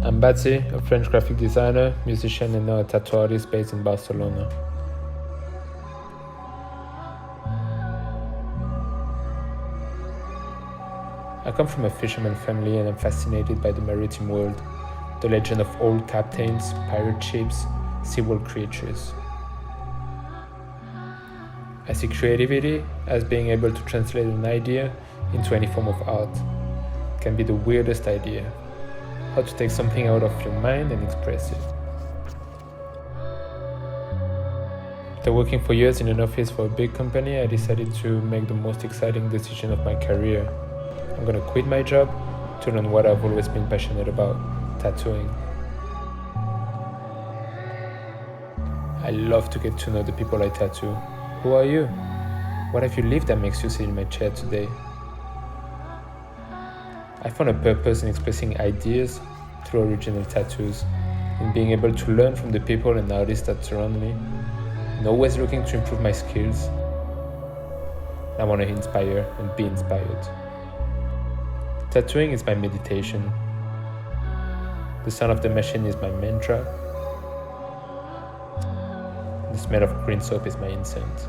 I'm Batzy, a French graphic designer, musician, and now a tattoo artist based in Barcelona. I come from a fisherman family and I'm fascinated by the maritime world, the legend of old captains, pirate ships, seaworld creatures. I see creativity as being able to translate an idea into any form of art. It can be the weirdest idea. How to take something out of your mind and express it. After working for years in an office for a big company, I decided to make the most exciting decision of my career. I'm gonna quit my job to learn what I've always been passionate about, tattooing. I love to get to know the people I tattoo. Who are you? What have you lived that makes you sit in my chair today? I found a purpose in expressing ideas through original tattoos, in being able to learn from the people and artists that surround me, and always looking to improve my skills. I want to inspire and be inspired. Tattooing is my meditation. The sound of the machine is my mantra. The smell of green soap is my incense.